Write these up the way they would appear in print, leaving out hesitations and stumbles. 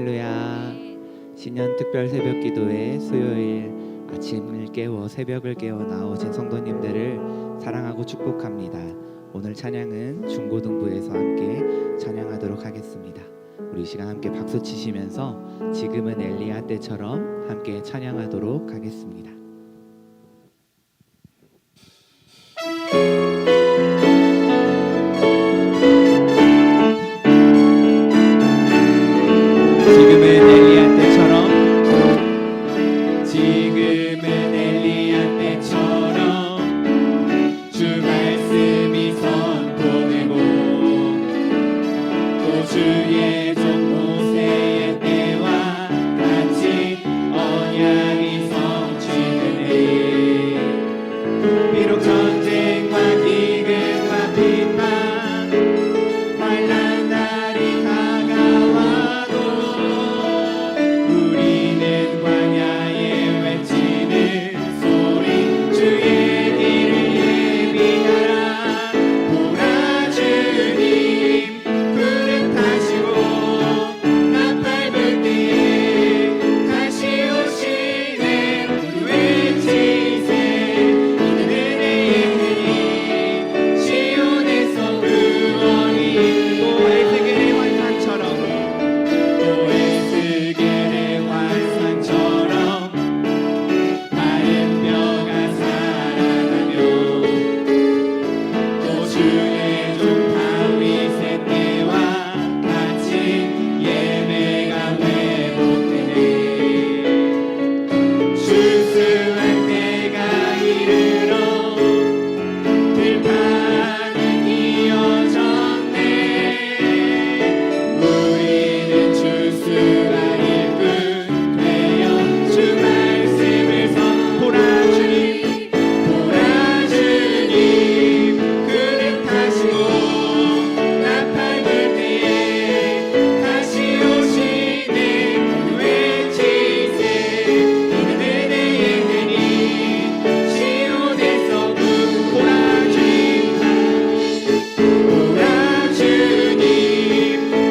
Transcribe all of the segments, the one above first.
할렐루야. 신년 특별 새벽 기도회 수요일 아침을 깨워 새벽을 깨워 나오신 성도님들을 사랑하고 축복합니다. 오늘 찬양은 중고등부에서 함께 찬양하도록 하겠습니다. 우리 이 시간 함께 박수 치시면서 지금은 엘리야 때처럼 함께 찬양하도록 하겠습니다. 주의 종 모세의 때와 같이 언약이 성취되네. 비록 전쟁과 기근과 비판 환난 날이 다가와도 우리는 광야에 외치는 소리 주의 길을 예비하라. 보라 주님 구름 타시고 나팔 불 때에 다시 오시네. 외치세 이는 은혜의 해니 시온에서 구원이. 또 에스겔의 환상처럼 또 에스겔의 환상처럼 마른 뼈가 살아나며 또 주의 종 다윗의 때와 같이 예배가 회복되네. 추수할 때가 이르러 들판은 이어졌네. 우리는 추수할 일꾼 되어 주 말씀을 선포라. 주님 보라 주님 구름 타시고 나팔 불 때에 다시 오시네. 외치세 이는 은혜의 해니 시온에서 보라 주님 보라 주님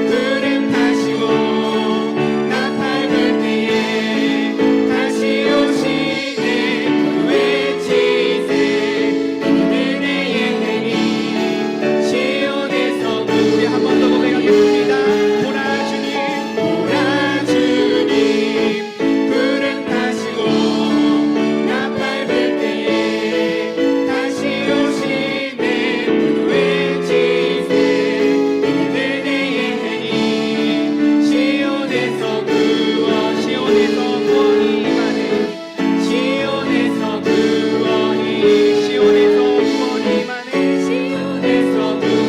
구름 타시고 나팔 불 때에 다시 오시네. 외치세 이는 은혜의 해니 시온에서 우리 한 번 더 고백하겠습니다. 보라 주님 보라 주님 구름 타시고 나팔 불 때에 다시 오시네. 외치세 이는 은혜의 해니 시온에서 구원. 시온에서 구원이 임하네. 시온에서 구원이 시온에서 구원이 임하네. 시온에서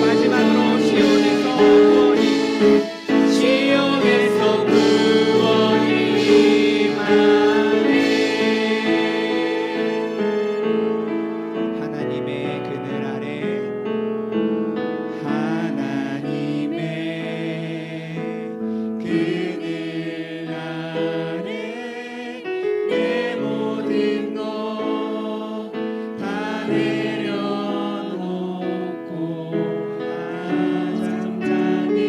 마지막으로 시온에서 구원이 시온에서 구원이 임하네. 하나님의 그늘 아래 하나님의 그늘 아래 내 모든 것 다 내려놓고 잠잠히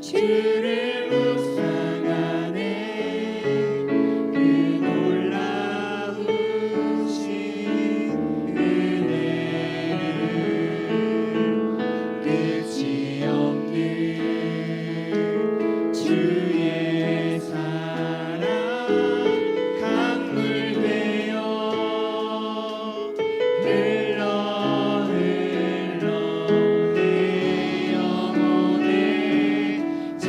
주를 묵상하네. 그 놀라우신 은혜를 끝이 없는 주의 사랑 강물 되어 흘러 흘러 내 영혼에 잘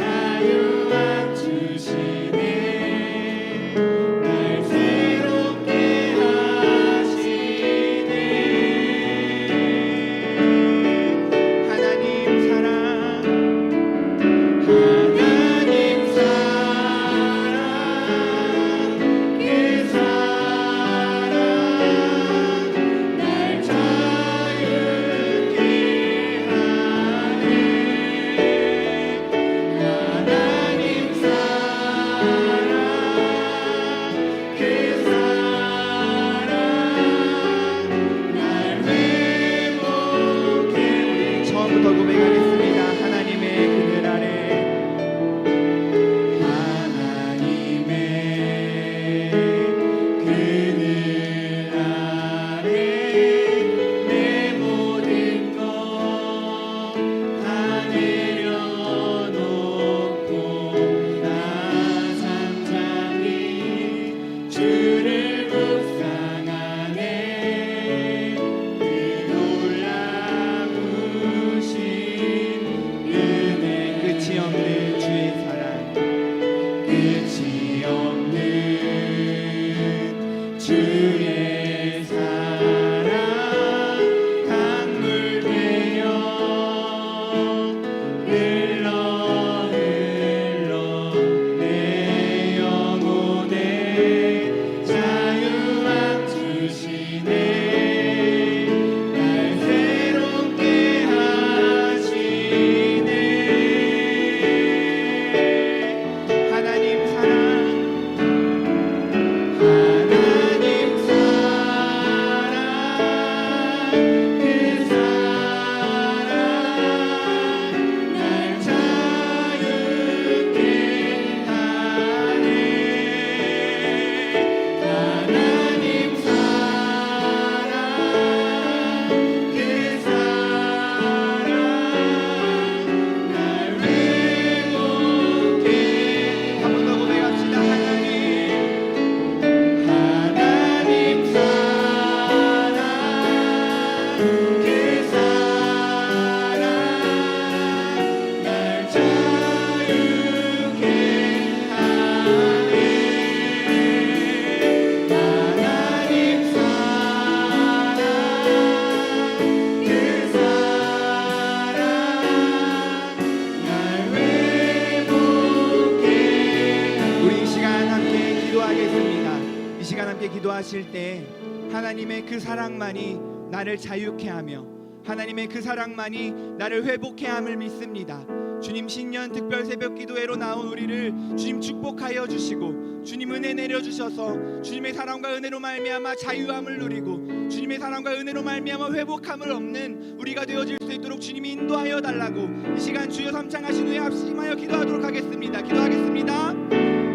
시간 함께 기도하실 때 하나님의 그 사랑만이 나를 자유케 하며 하나님의 그 사랑만이 나를 회복케 함을 믿습니다. 주님, 신년 특별 새벽 기도회로 나온 우리를 주님 축복하여 주시고 주님 은혜 내려주셔서 주님의 사랑과 은혜로 말미암아 자유함을 누리고 주님의 사랑과 은혜로 말미암아 회복함을 얻는 우리가 되어질 수 있도록 주님이 인도하여 달라고 이 시간 주여 삼창하신 후에 합심하여 기도하도록 하겠습니다. 기도하겠습니다.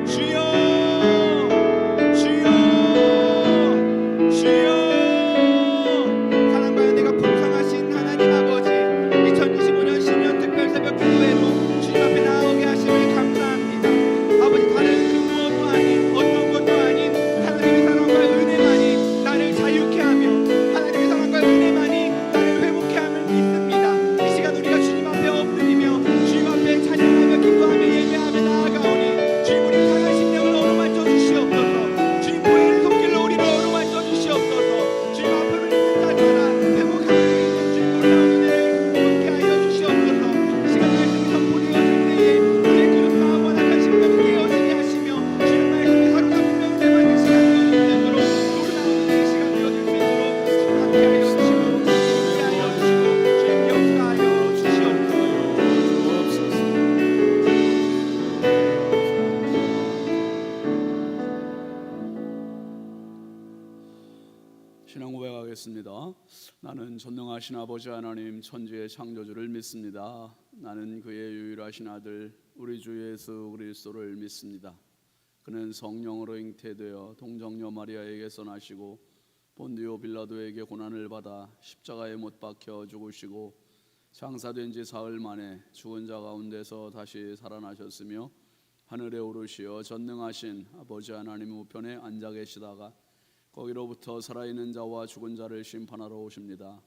주여, 주여, 주여. 사랑과 은혜가 풍성하신 하나님 아버지, 2025년 신년 특별 새벽 기도회로 주님 앞에 나오게 하심을 감사합니다. 아버지, 다른 그 무엇도 아닌 어떤 것도 아닌 하나님의 사랑과 은혜만이 나를 자유케 하며 하나님의 사랑과 은혜만이 나를 회복케 함을 믿습니다. 이 시간 우리가 주님 앞에 엎드리며 주님 앞에 찬양하며 기도하며 예배하며 나아가오니 주님, 우리 상한 심령을 어루만져 주시옵소서. 주님, 보혜의 손길로 우리를 어루만져 주시옵소서. 주님, 앞으로 있는 자들아 회복하고 있는 주님 놀라운 은혜를 함께 하여 주시옵소서. 이 시간 말씀이 선포되어질 때에 우리의 그릇과 원악한 심령을 깨어지게 하시며 주님 말씀에 사로잡히며 은혜 받는 시간 되어질 수 있도록 놀라운 은혜의 시간 되어질 수 있도록 주님 함께하여 주시고 함께하여 주시고 주님 역사하여 주시옵소서. 신앙 고백하겠습니다. 나는 전능하신 아버지 하나님 천지의 창조주를 믿습니다. 나는 그의 유일하신 아들 우리 주 예수 그리스도를 믿습니다. 그는 성령으로 잉태되어 동정녀 마리아에게서 나시고 본디오 빌라도에게 고난을 받아 십자가에 못 박혀 죽으시고 장사된 지 사흘 만에 죽은 자 가운데서 다시 살아나셨으며 하늘에 오르시어 전능하신 아버지 하나님 우편에 앉아 계시다가 거기로부터 살아있는 자와 죽은 자를 심판하러 오십니다.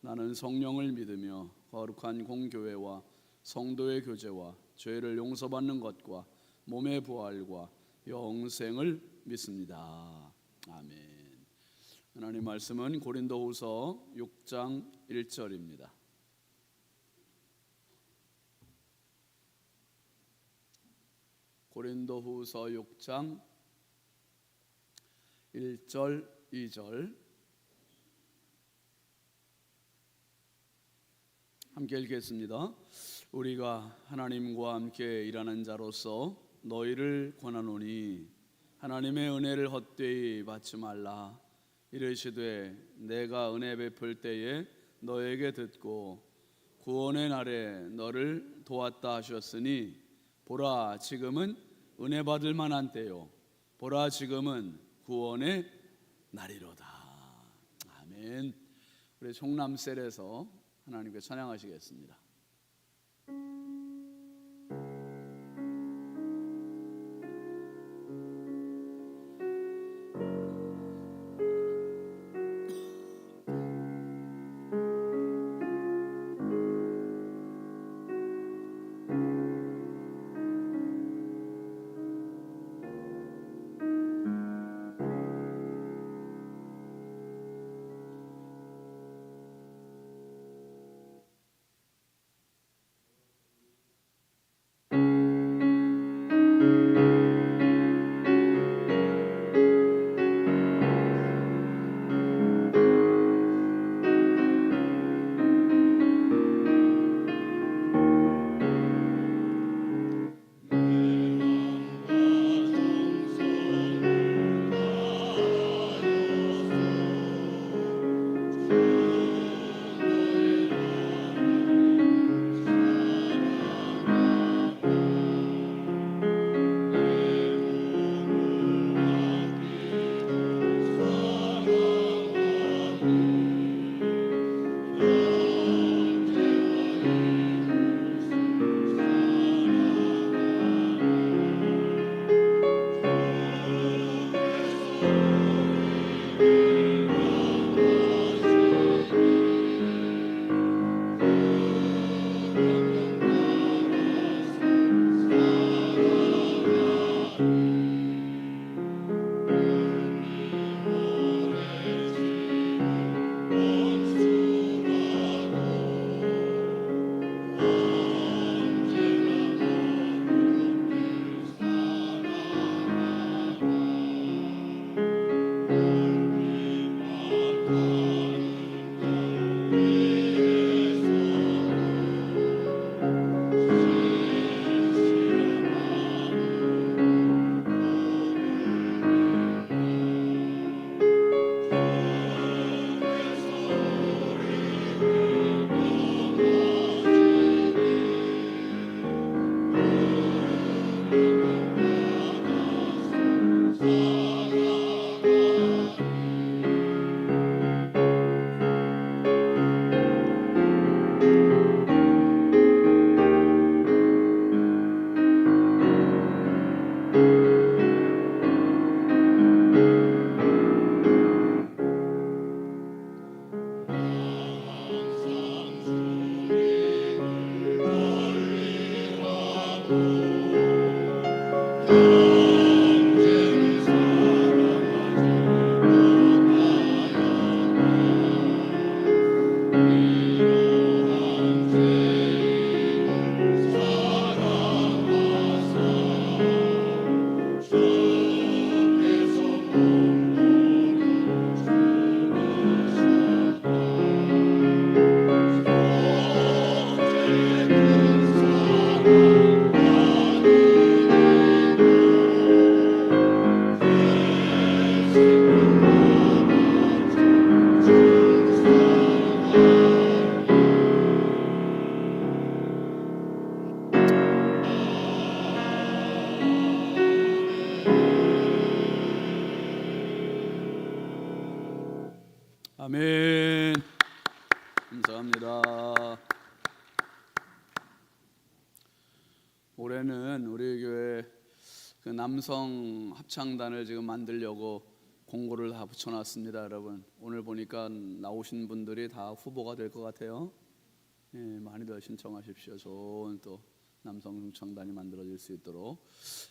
나는 성령을 믿으며 거룩한 공교회와 성도의 교제와 죄를 용서받는 것과 몸의 부활과 영생을 믿습니다. 아멘. 하나님 말씀은 고린도후서 6장 1절입니다. 고린도후서 6장 1절 2절 함께 읽겠습니다. 우리가 하나님과 함께 일하는 자로서 너희를 권하노니 하나님의 은혜를 헛되이 받지 말라. 이르시되 내가 은혜 베풀 때에 너에게 듣고 구원의 날에 너를 도왔다 하셨으니 보라 지금은 은혜 받을 만한 때요 보라 지금은 구원의 날이로다. 아멘. 우리 종남셀에서 하나님께 찬양하시겠습니다. 아멘. 감사합니다. 올해는 우리 교회 그 남성 합창단을 지금 만들려고 공고를 다 붙여놨습니다, 여러분. 오늘 보니까 나오신 분들이 다 후보가 될 것 같아요. 예, 많이들 신청하십시오. 좋은 또 남성 합창단이 만들어질 수 있도록.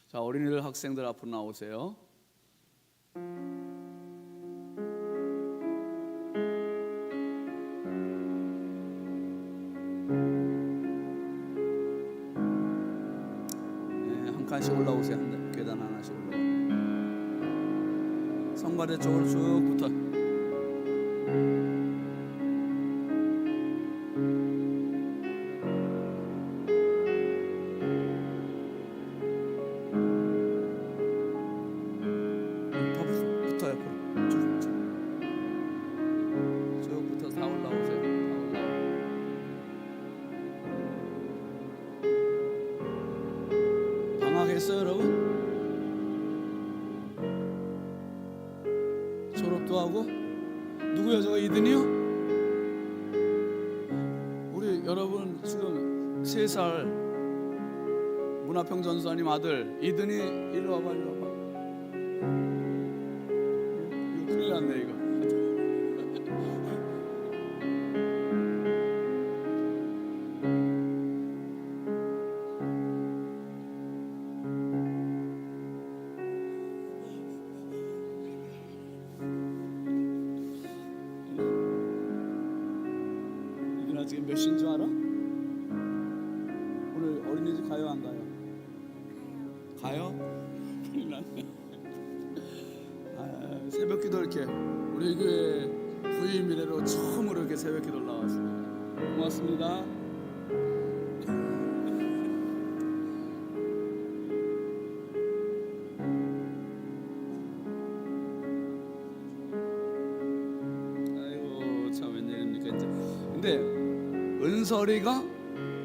자, 어린이들 학생들 앞으로 나오세요. 한 칸씩 올라오세요. 계단 하나씩 올라오. 성가대 쪽으로 쭉 붙어. 붙어요. 쭉 붙어 다 올라오세요. 다 올라오. 방학했어요, 여러분? 졸업도 하고. 누구야, 저거 이든이요? 우리 여러분 지금 3살 문화평 전수사님 아들 이든이 일로 와봐, 일로 와봐. 이거 큰일 났네, 이거. 이든아 지금 몇 시인 줄 알아? 오늘 어린이집 가요, 안 가요? 가요? 큰일 났네. 새벽 기도 이렇게 우리 교회 부임 이래로 처음으로 이렇게 새벽 기도 나왔어요. 고맙습니다. 아이고 참 웬일입니까 이제. 근데 은설이가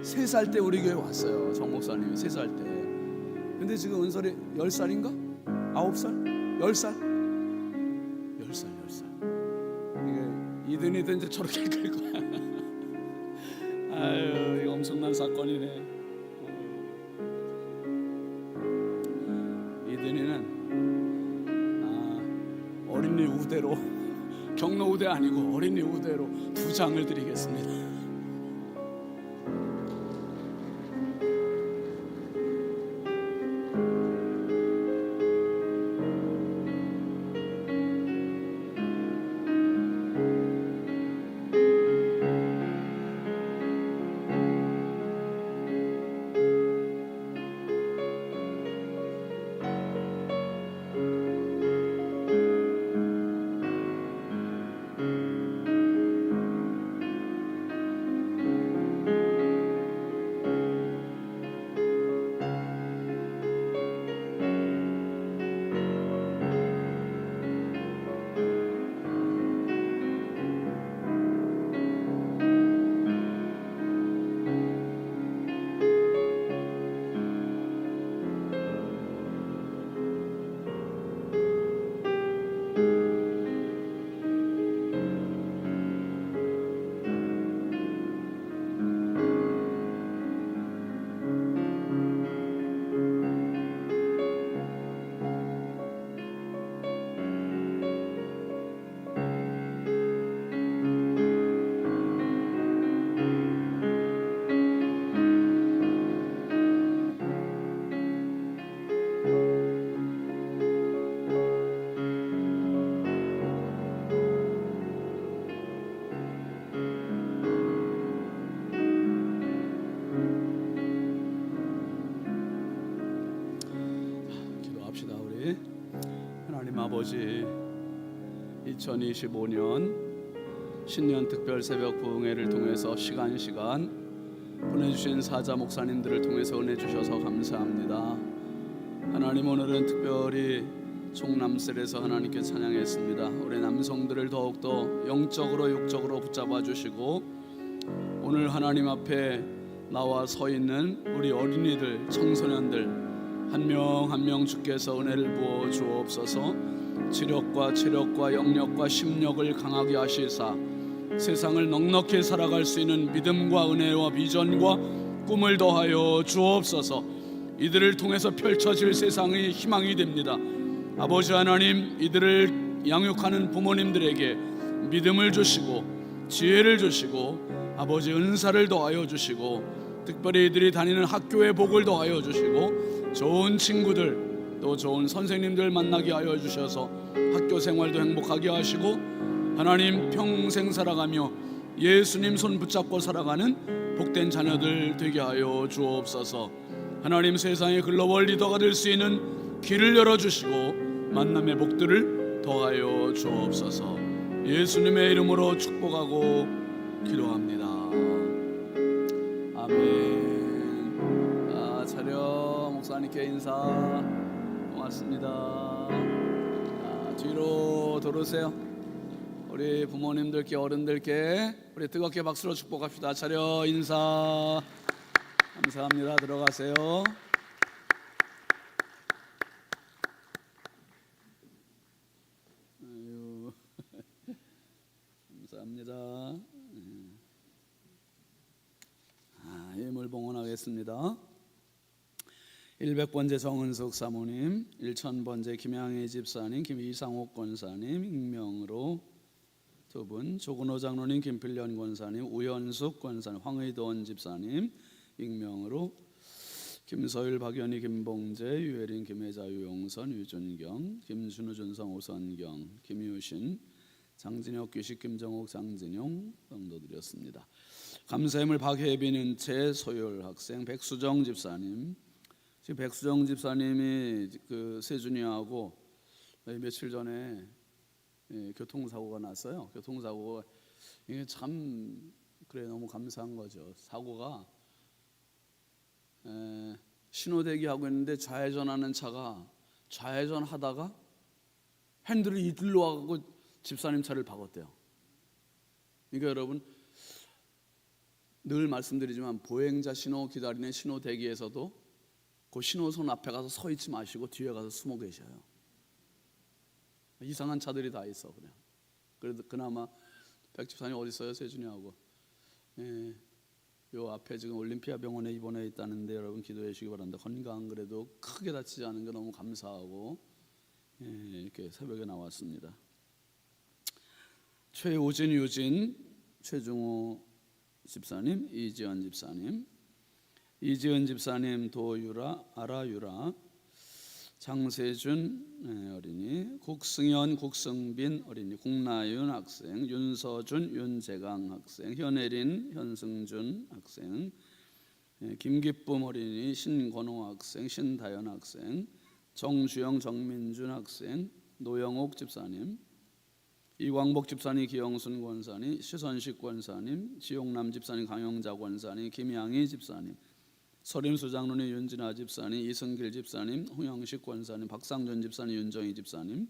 3살 때 우리 교회 왔어요. 정 목사님이 3살 때. 근데 지금 은설이 10살인가? 9살? 10살? 10살. 이게 이든이든 이제 저렇게 갈 거야. 아유, 이거 엄청난 사건이네. 이든이는 어린이 우대로 경로 우대 아니고 어린이 우대로 2장을 드리겠습니다. 기도하겠습니다. 하나님 아버지, 2025년 신년 특별 새벽 부흥회를 통해서 시간 보내주신 사자 목사님들을 통해서 은혜 주셔서 감사합니다. 하나님, 오늘은 특별히 총남셀에서 하나님께 찬양했습니다. 우리 남성들을 더욱더 영적으로 육적으로 붙잡아 주시고, 오늘 하나님 앞에 나와 서 있는 우리 어린이들, 청소년들 한 명 한 명 주께서 은혜를 부어 주옵소서. 지력과 체력과 영력과 심력을 강하게 하시사 세상을 넉넉히 살아갈 수 있는 믿음과 은혜와 비전과 꿈을 더하여 주옵소서. 이들을 통해서 펼쳐질 세상의 희망이 됩니다. 아버지 하나님, 이들을 양육하는 부모님들에게 믿음을 주시고 지혜를 주시고 아버지 은사를 더하여 주시고, 특별히 이들이 다니는 학교의 복을 더하여 주시고, 좋은 친구들 또 좋은 선생님들 만나게 하여 주셔서 학교 생활도 행복하게 하시고, 하나님 평생 살아가며 예수님 손 붙잡고 살아가는 복된 자녀들 되게 하여 주옵소서. 하나님, 세상의 글로벌 리더가 될 수 있는 길을 열어주시고 만남의 복들을 더하여 주옵소서. 예수님의 이름으로 축복하고 기도합니다. 아멘. 차려 목사님께 인사. 고맙습니다. 뒤로 돌으세요. 우리 부모님들께, 어른들께 우리 뜨겁게 박수로 축복합시다. 차려 인사. 감사합니다. 들어가세요. 아유, 감사합니다. 예물 봉헌하겠습니다. 100번째 정은석 사모님, 1000번째 김양희 집사님, 김이상옥 권사님 익명으로 두 분, 조근호 장로님, 김필련 권사님, 우현숙 권사님, 황의돈 집사님 익명으로, 김서일, 박연희, 김봉재, 유혜린, 김혜자, 유용선, 유준경, 김준우, 준성, 오선경, 김유신, 장진혁, 귀식, 김정옥, 장진용 성도드렸습니다. 감사함을 박혜빈, 은채, 소율 학생, 백수정 집사님. 지금 백수정 집사님이 그 세준이하고 며칠 전에 교통사고가 났어요. 교통사고가 이게 참 그래 너무 감사한 거죠. 사고가 신호대기 하고 있는데 좌회전하는 차가 좌회전하다가 핸들을 이들로 와가고 집사님 차를 박았대요. 그러니까 여러분, 늘 말씀드리지만 보행자 신호 기다리는 신호 대기에서도 그 신호선 앞에 가서 서 있지 마시고 뒤에 가서 숨어 계셔요. 이상한 차들이 다 있어. 그냥. 그래도 그나마 백집사님 어디 있어요? 세준이하고. 요 앞에 지금 올림피아 병원에 입원해 있다는데 여러분 기도해 주시기 바랍니다. 건강 그래도 크게 다치지 않은 게 너무 감사하고 이렇게 새벽에 나왔습니다. 최우진, 유진, 최중호 집사님, 이지연 집사님, 이지은 집사님, 도유라, 아라유라, 장세준 어린이, 국승현, 국승빈 어린이, 국나윤 학생, 윤서준, 윤재강 학생, 현혜린, 현승준 학생, 김기쁨 어린이, 신권호 학생, 신다연 학생, 정주영, 정민준 학생, 노영옥 집사님, 이광복 집사님, 기영순 권사님, 시선식 권사님, 지용남 집사님, 강영자 권사님, 김양희 집사님, 서림수 장로님, 윤진아 집사님, 이승길 집사님, 홍영식 권사님, 박상준 집사님, 윤정희 집사님,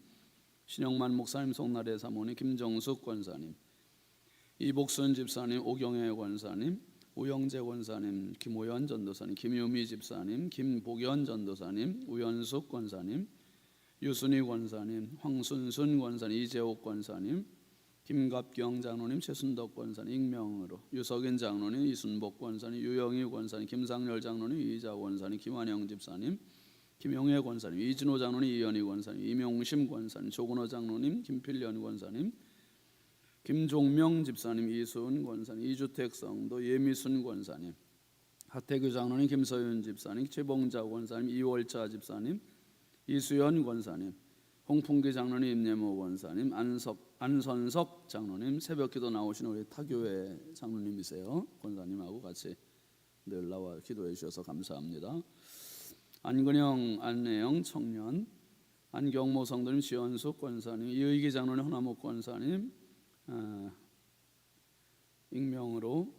신영만 목사님, 송나래 사모님, 김정숙 권사님, 이복순 집사님, 오경혜 권사님, 우영재 권사님, 김호연 전도사님, 김유미 집사님, 김복연 전도사님, 우연숙 권사님, 유순희 권사님, 황순순 권사님, 이재옥 권사님, 김갑경 장로님, 최순덕 권사님 익명으로, 유석인 장로님, 이순복 권사님, 유영희 권사님, 김상열 장로님, 이자 권사님, 김환영 집사님, 김용혜 권사님, 이진호 장로님, 이현희 권사님, 이명심 권사님, 조근호 장로님, 김필련 권사님, 김종명 집사님, 이수은 권사님, 이주택 성도, 예미순 권사님, 하태규 장로님, 김서윤 집사님, 최봉자 권사님, 이월자 집사님, 이수연 권사님, 홍풍기 장로님, 임예모 권사님, 안선석 장로님, 새벽기도 나오신 우리 타교회 장로님이세요. 권사님하고 같이 늘 나와 기도해 주셔서 감사합니다. 안근영, 안내영 청년, 안경모 성도님, 지연숙 권사님, 이의기 장로님, 허나목 권사님, 익명으로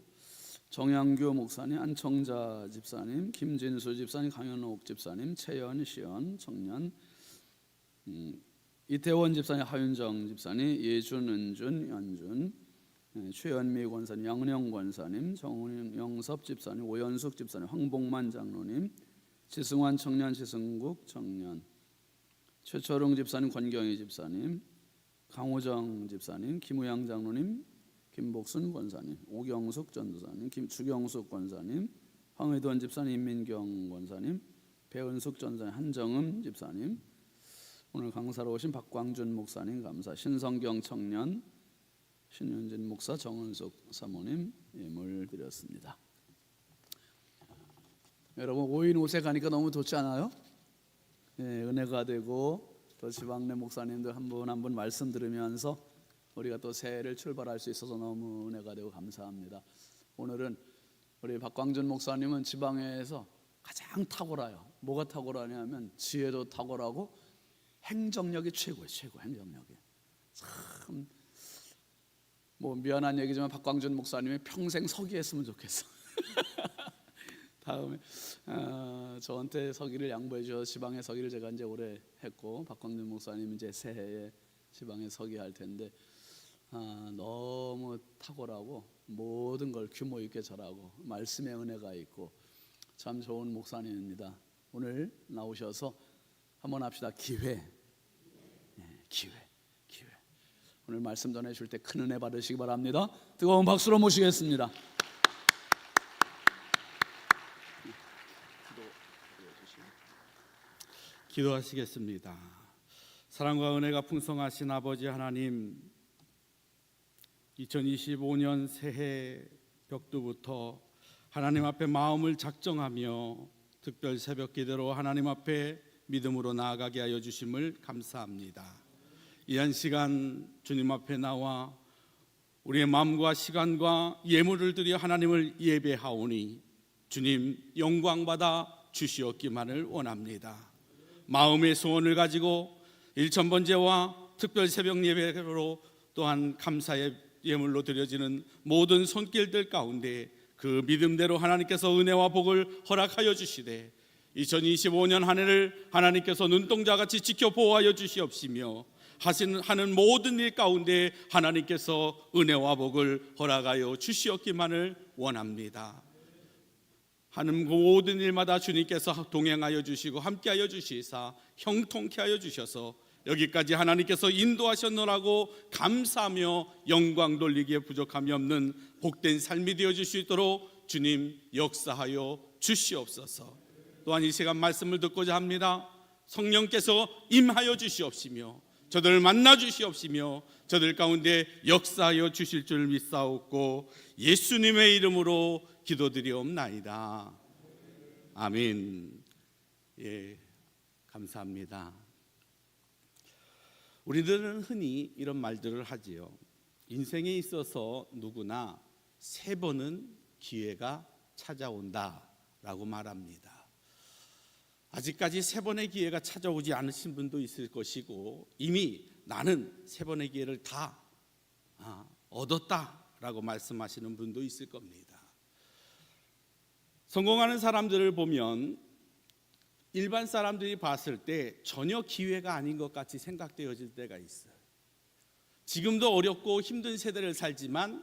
정양규 목사님, 안청자 집사님, 김진수 집사님, 강현옥 집사님, 최연, 시연, 청년, 이태원 집사님, 하윤정 집사님, 예준, 은준, 연준, 최연미 권사님, 양령 권사님, 정영섭 집사님, 오연숙 집사님, 황복만 장로님, 지승환 청년, 지승국 청년, 최철웅 집사님, 권경희 집사님, 강호정 집사님, 김우양 장로님, 김복순 권사님, 오경숙 전도사님, 주경숙 권사님, 황의돈 집사님, 임민경 권사님, 배은숙 전사님, 한정음 집사님, 오늘 강사로 오신 박광준 목사님 감사, 신성경 청년, 신윤진 목사, 정은숙 사모님 예물 드렸습니다. 여러분 5인 5세 가니까 너무 좋지 않아요? 은혜가 되고 또 지방내 목사님들 한 분 한 분 말씀 들으면서 우리가 또 새해를 출발할 수 있어서 너무 은혜가 되고 감사합니다. 오늘은 우리 박광준 목사님은 지방에서 가장 탁월해요. 뭐가 탁월하냐면 지혜도 탁월하고 행정력이 최고예요. 최고 행정력이. 참 뭐 미안한 얘기지만 박광준 목사님이 평생 서기 했으면 좋겠어. 다음에 저한테 서기를 양보해 주셔서 지방에 서기를 제가 이제 오래 했고 박광준 목사님 이제 새해에 지방에 서기 할 텐데 너무 탁월하고 모든 걸 규모 있게 잘하고 말씀의 은혜가 있고 참 좋은 목사님입니다. 오늘 나오셔서 한번 합시다. 기회. 오늘 말씀 전해줄 때 큰 은혜 받으시기 바랍니다. 뜨거운 박수로 모시겠습니다. 기도하시겠습니다. 사랑과 은혜가 풍성하신 아버지 하나님, 2025년 새해 벽두부터 하나님 앞에 마음을 작정하며 특별 새벽 기도로 하나님 앞에 믿음으로 나아가게 하여 주심을 감사합니다. 이 한 시간 주님 앞에 나와 우리의 마음과 시간과 예물을 드려 하나님을 예배하오니 주님 영광받아 주시옵기만을 원합니다. 마음의 소원을 가지고 일천번제와 특별 새벽 예배로 또한 감사의 예물로 드려지는 모든 손길들 가운데 그 믿음대로 하나님께서 은혜와 복을 허락하여 주시되 2025년 한 해를 하나님께서 눈동자같이 지켜 보호하여 주시옵시며 하는 모든 일 가운데 하나님께서 은혜와 복을 허락하여 주시옵기만을 원합니다. 하는 모든 일마다 주님께서 동행하여 주시고 함께하여 주시사 형통케 하여 주셔서 여기까지 하나님께서 인도하셨노라고 감사하며 영광 돌리기에 부족함이 없는 복된 삶이 되어질 수 있도록 주님 역사하여 주시옵소서. 또한 이 시간 말씀을 듣고자 합니다. 성령께서 임하여 주시옵시며 저들을 만나 주시옵시며 저들 가운데 역사하여 주실 줄 믿사옵고 예수님의 이름으로 기도드리옵나이다. 아멘. 감사합니다. 우리들은 흔히 이런 말들을 하지요. 인생에 있어서 누구나 3번은 기회가 찾아온다라고 말합니다. 아직까지 3번의 기회가 찾아오지 않으신 분도 있을 것이고 이미 나는 3번의 기회를 다 얻었다라고 말씀하시는 분도 있을 겁니다. 성공하는 사람들을 보면 일반 사람들이 봤을 때 전혀 기회가 아닌 것 같이 생각되어질 때가 있어요. 지금도 어렵고 힘든 세대를 살지만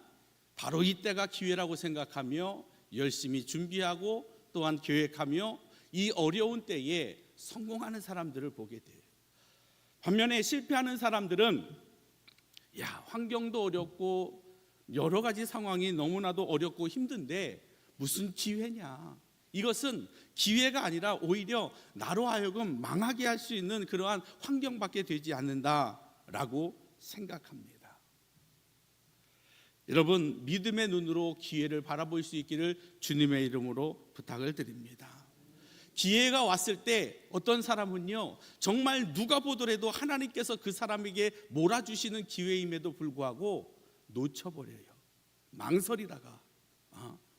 바로 이때가 기회라고 생각하며 열심히 준비하고 또한 계획하며 이 어려운 때에 성공하는 사람들을 보게 돼요. 반면에 실패하는 사람들은 환경도 어렵고 여러 가지 상황이 너무나도 어렵고 힘든데 무슨 기회냐. 이것은 기회가 아니라 오히려 나로 하여금 망하게 할 수 있는 그러한 환경밖에 되지 않는다라고 생각합니다. 여러분, 믿음의 눈으로 기회를 바라볼 수 있기를 주님의 이름으로 부탁을 드립니다. 기회가 왔을 때 어떤 사람은요 정말 누가 보더라도 하나님께서 그 사람에게 몰아주시는 기회임에도 불구하고 놓쳐버려요. 망설이다가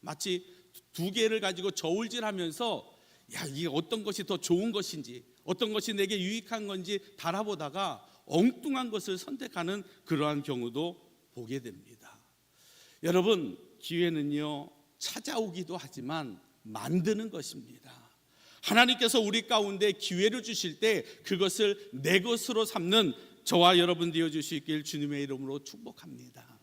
마치 2개를 가지고 저울질하면서 야, 이게 어떤 것이 더 좋은 것인지, 어떤 것이 내게 유익한 건지 달아보다가 엉뚱한 것을 선택하는 그러한 경우도 보게 됩니다. 여러분, 기회는요 찾아오기도 하지만 만드는 것입니다. 하나님께서 우리 가운데 기회를 주실 때 그것을 내 것으로 삼는 저와 여러분 되어 주시길 주님의 이름으로 축복합니다.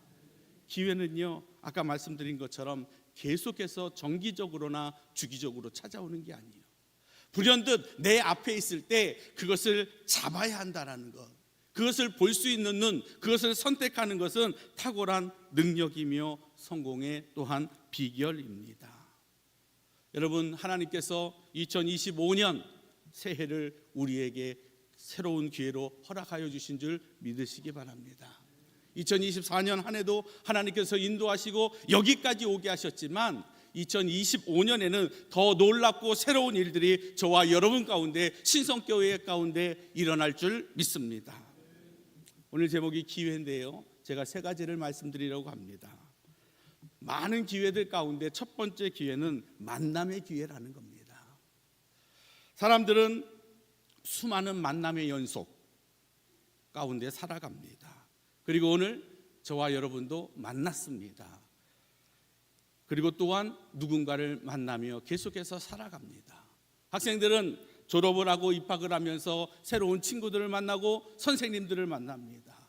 기회는요 아까 말씀드린 것처럼 계속해서 정기적으로나 주기적으로 찾아오는 게 아니에요. 불현듯 내 앞에 있을 때 그것을 잡아야 한다는 것, 그것을 볼 수 있는 눈, 그것을 선택하는 것은 탁월한 능력이며 성공의 또한 비결입니다. 여러분, 하나님께서 2025년 새해를 우리에게 새로운 기회로 허락하여 주신 줄 믿으시기 바랍니다. 2024년 한 해도 하나님께서 인도하시고 여기까지 오게 하셨지만 2025년에는 더 놀랍고 새로운 일들이 저와 여러분 가운데, 신성교회 가운데 일어날 줄 믿습니다. 오늘 제목이 기회인데요, 제가 세 가지를 말씀드리려고 합니다. 많은 기회들 가운데 첫 번째 기회는 만남의 기회라는 겁니다. 사람들은 수많은 만남의 연속 가운데 살아갑니다. 그리고 오늘 저와 여러분도 만났습니다. 그리고 또한 누군가를 만나며 계속해서 살아갑니다. 학생들은 졸업을 하고 입학을 하면서 새로운 친구들을 만나고 선생님들을 만납니다.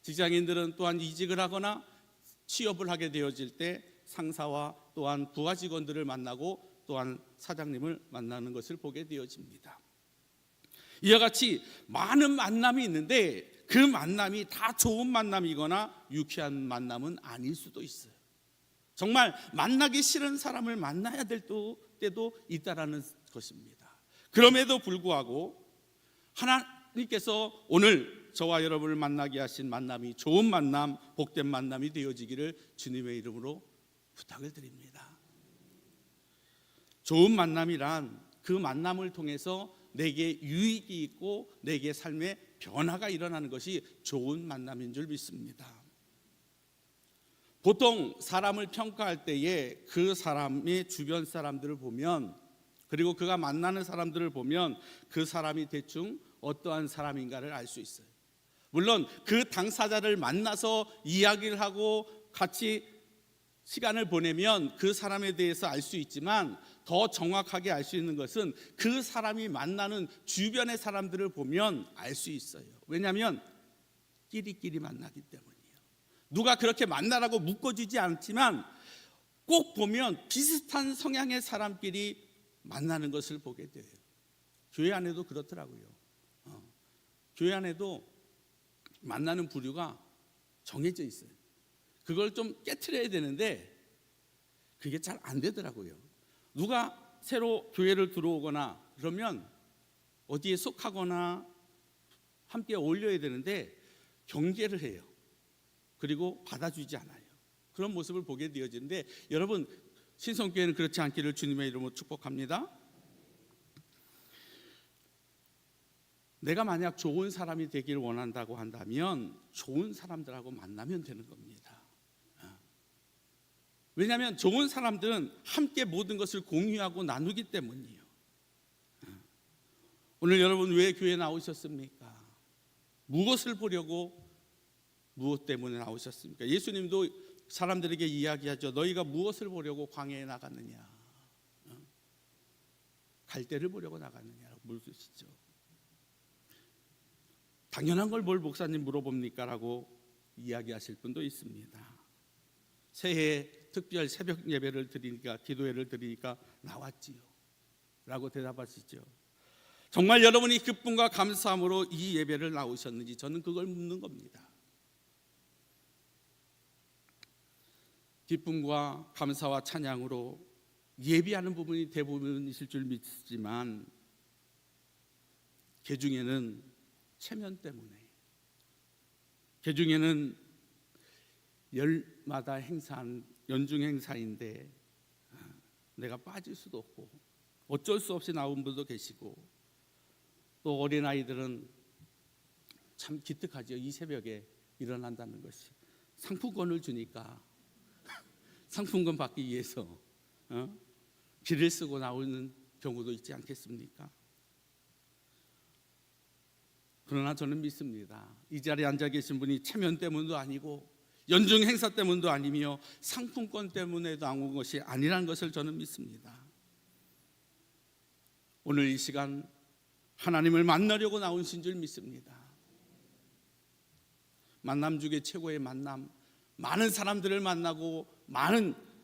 직장인들은 또한 이직을 하거나 취업을 하게 되어질 때 상사와 또한 부하 직원들을 만나고 또한 사장님을 만나는 것을 보게 되어집니다. 이와 같이 많은 만남이 있는데 그 만남이 다 좋은 만남이거나 유쾌한 만남은 아닐 수도 있어요. 정말 만나기 싫은 사람을 만나야 될 때도 있다라는 것입니다. 그럼에도 불구하고 하나님께서 오늘 저와 여러분을 만나게 하신 만남이 좋은 만남, 복된 만남이 되어지기를 주님의 이름으로 부탁을 드립니다. 좋은 만남이란 그 만남을 통해서 내게 유익이 있고 내게 삶의 변화가 일어나는 것이 좋은 만남인 줄 믿습니다. 보통 사람을 평가할 때에 그 사람의 주변 사람들을 보면, 그리고 그가 만나는 사람들을 보면 그 사람이 대충 어떠한 사람인가를 알 수 있어요. 물론 그 당사자를 만나서 이야기를 하고 같이 시간을 보내면 그 사람에 대해서 알 수 있지만 더 정확하게 알 수 있는 것은 그 사람이 만나는 주변의 사람들을 보면 알 수 있어요. 왜냐하면 끼리끼리 만나기 때문이에요. 누가 그렇게 만나라고 묶어주지 않지만 꼭 보면 비슷한 성향의 사람끼리 만나는 것을 보게 돼요. 교회 안에도 그렇더라고요. 교회 안에도 만나는 부류가 정해져 있어요. 그걸 좀 깨트려야 되는데 그게 잘 안 되더라고요. 누가 새로 교회를 들어오거나 그러면 어디에 속하거나 함께 어울려야 되는데 경계를 해요. 그리고 받아주지 않아요. 그런 모습을 보게 되어지는데, 여러분, 신성교회는 그렇지 않기를 주님의 이름으로 축복합니다. 내가 만약 좋은 사람이 되기를 원한다고 한다면 좋은 사람들하고 만나면 되는 겁니다. 왜냐하면 좋은 사람들은 함께 모든 것을 공유하고 나누기 때문이에요. 오늘 여러분 왜 교회에 나오셨습니까? 무엇을 보려고, 무엇 때문에 나오셨습니까? 예수님도 사람들에게 이야기하죠. 너희가 무엇을 보려고 광야에 나갔느냐? 갈대를 보려고 나갔느냐라고 물으시죠. 당연한 걸 뭘 목사님 물어봅니까? 라고 이야기하실 분도 있습니다. 새해 특별 새벽 예배를 드리니까, 기도회를 드리니까 나왔지요 라고 대답하시죠. 정말 여러분이 기쁨과 감사함으로 이 예배를 나오셨는지 저는 그걸 묻는 겁니다. 기쁨과 감사와 찬양으로 예비하는 부분이 대부분이실 줄 믿지만 그 중에는 체면 때문에, 그 중에는 열마다 행사한 연중 행사인데 내가 빠질 수도 없고 어쩔 수 없이 나온 분도 계시고, 또 어린아이들은 참 기특하죠. 이 새벽에 일어난다는 것이. 상품권을 주니까 상품권 받기 위해서 길을 쓰고 나오는 경우도 있지 않겠습니까? 그러나 저는 믿습니다. 이 자리에 앉아 계신 분이 체면 때문도 아니고 연중 행사 때문도 아니며 상품권 때문에도 나온 것이 아니라는 것을 저는 믿습니다. 오늘 이 시간 하나님을 만나려고 나오신 줄 믿습니다. 만남 중에 최고의 만남, 많은 사람들을 만나고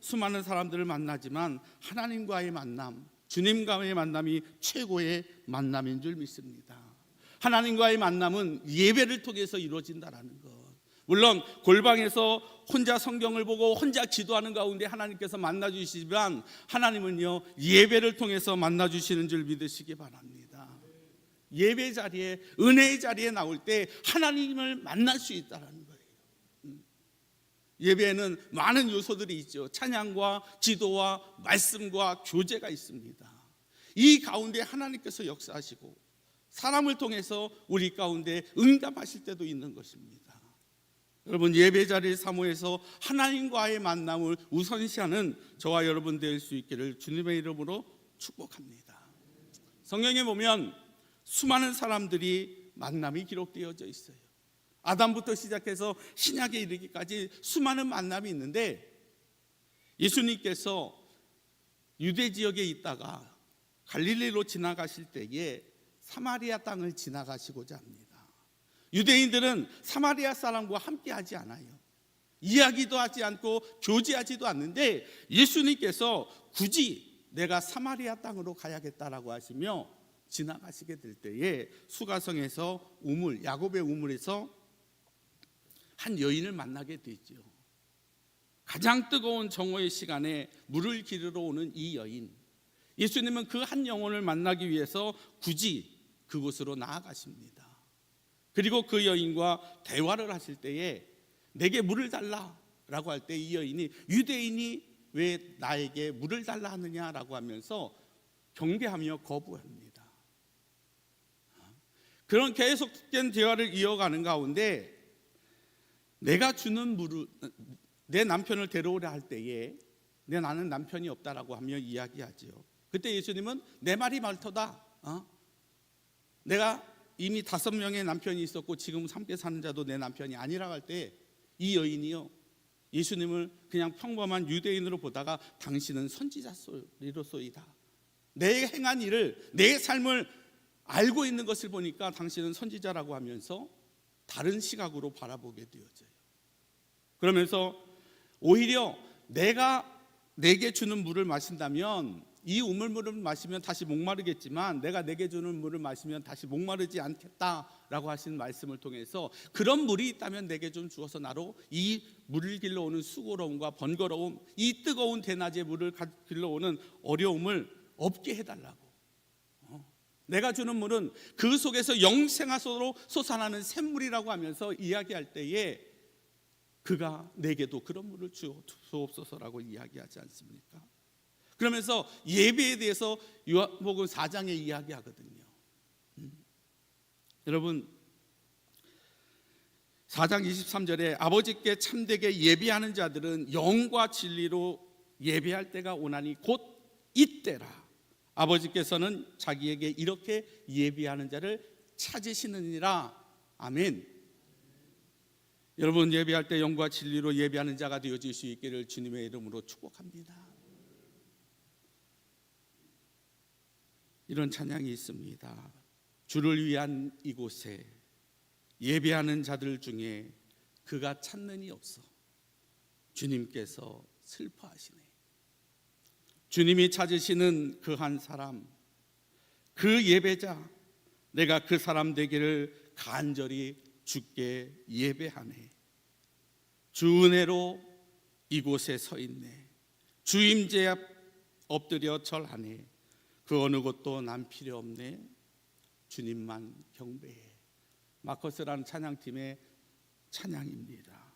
수많은 사람들을 만나지만 하나님과의 만남, 주님과의 만남이 최고의 만남인 줄 믿습니다. 하나님과의 만남은 예배를 통해서 이루어진다라는 것. 물론 골방에서 혼자 성경을 보고 혼자 기도하는 가운데 하나님께서 만나주시지만 하나님은요, 예배를 통해서 만나주시는 줄 믿으시기 바랍니다. 예배 자리에, 은혜의 자리에 나올 때 하나님을 만날 수 있다는 거예요. 예배에는 많은 요소들이 있죠. 찬양과 기도와 말씀과 교제가 있습니다. 이 가운데 하나님께서 역사하시고 사람을 통해서 우리 가운데 응답하실 때도 있는 것입니다. 여러분, 예배 자리의 사모해서 하나님과의 만남을 우선시하는 저와 여러분 될 수 있기를 주님의 이름으로 축복합니다. 성경에 보면 수많은 사람들이 만남이 기록되어져 있어요. 아담부터 시작해서 신약에 이르기까지 수많은 만남이 있는데 예수님께서 유대 지역에 있다가 갈릴리로 지나가실 때에 사마리아 땅을 지나가시고자 합니다. 유대인들은 사마리아 사람과 함께하지 않아요. 이야기도 하지 않고 교제하지도 않는데 예수님께서 굳이 내가 사마리아 땅으로 가야겠다라고 하시며 지나가시게 될 때에 수가성에서 야곱의 우물에서 한 여인을 만나게 되죠. 가장 뜨거운 정오의 시간에 물을 기르러 오는 이 여인, 예수님은 그 한 영혼을 만나기 위해서 굳이 그곳으로 나아가십니다. 그리고 그 여인과 대화를 하실 때에 내게 물을 달라라고 할 때 이 여인이 유대인이 왜 나에게 물을 달라 하느냐라고 하면서 경계하며 거부합니다. 그런 계속된 대화를 이어가는 가운데 내가 주는 물을, 내 남편을 데려오려 할 때에 나는 남편이 없다라고 하며 이야기하죠. 그때 예수님은 내 말이 말터다. 내가 이미 5명의 남편이 있었고 지금 함께 사는 자도 내 남편이 아니라고 할 때 이 여인이요, 예수님을 그냥 평범한 유대인으로 보다가 당신은 선지자로소이다. 내 행한 일을, 내 삶을 알고 있는 것을 보니까 당신은 선지자라고 하면서 다른 시각으로 바라보게 되어져요. 그러면서 오히려 내게 주는 물을 마신다면 이 우물물을 마시면 다시 목마르겠지만 내가 내게 주는 물을 마시면 다시 목마르지 않겠다라고 하신 말씀을 통해서 그런 물이 있다면 내게 좀 주어서 나로 이 물을 길러오는 수고로움과 번거로움, 이 뜨거운 대낮에 물을 길러오는 어려움을 없게 해달라고. 내가 주는 물은 그 속에서 영생하소로 솟아나는 샘물이라고 하면서 이야기할 때에 그가 내게도 그런 물을 주옵소서라고 이야기하지 않습니까? 그러면서 예배에 대해서 요한복음 4장에 이야기하거든요. 여러분, 4장 23절에 아버지께 참되게 예배하는 자들은 영과 진리로 예배할 때가 오나니 곧 이때라. 아버지께서는 자기에게 이렇게 예배하는 자를 찾으시느니라. 아멘. 여러분, 예배할 때 영과 진리로 예배하는 자가 되어질 수 있기를 주님의 이름으로 축복합니다. 이런 찬양이 있습니다. 주를 위한 이곳에 예배하는 자들 중에 그가 찾는 이 없어 주님께서 슬퍼하시네. 주님이 찾으시는 그 한 사람, 그 예배자, 내가 그 사람 되기를 간절히 주께 예배하네. 주 은혜로 이곳에 서 있네. 주 임재 앞 엎드려 절하네. 그 어느 곳도 난 필요 없네. 주님만 경배해. 마커스라는 찬양팀의 찬양입니다.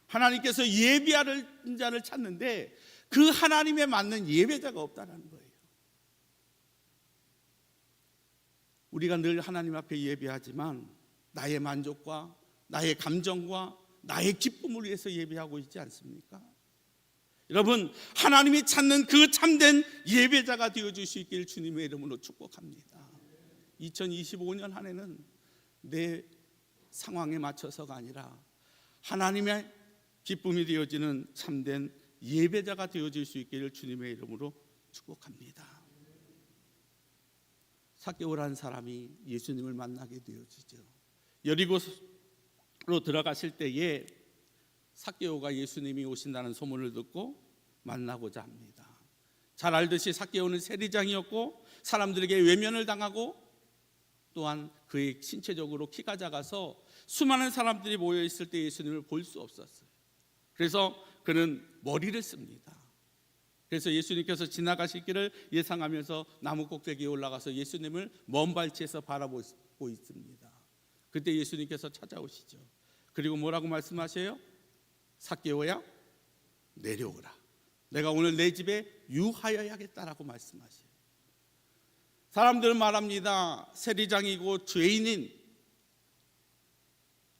하나님께서 예배하는 자를 찾는데 그 하나님에 맞는 예배자가 없다는 거예요. 우리가 늘 하나님 앞에 예배하지만 나의 만족과 나의 감정과 나의 기쁨을 위해서 예배하고 있지 않습니까? 여러분, 하나님이 찾는 그 참된 예배자가 되어줄 수 있길 주님의 이름으로 축복합니다. 2025년 한 해는 내 상황에 맞춰서가 아니라 하나님의 기쁨이 되어지는 참된 예배자가 되어질 수 있기를 주님의 이름으로 축복합니다. 삭개오라는 사람이 예수님을 만나게 되어지죠. 여리고로 들어가실 때에 삭개오가 예수님이 오신다는 소문을 듣고 만나고자 합니다. 잘 알듯이 삭개오는 세리장이었고 사람들에게 외면을 당하고 또한 그의 신체적으로 키가 작아서 수많은 사람들이 모여 있을 때 예수님을 볼 수 없었어요. 그래서 그는 머리를 씁니다. 그래서 예수님께서 지나가실 길을 예상하면서 나무 꼭대기에 올라가서 예수님을 먼 발치에서 바라보고 있습니다. 그때 예수님께서 찾아오시죠. 그리고 뭐라고 말씀하세요? 삭개오야, 내려오라. 내가 오늘 내 집에 유하여야겠다라고 말씀하세요. 사람들은 말합니다. 세리장이고 죄인인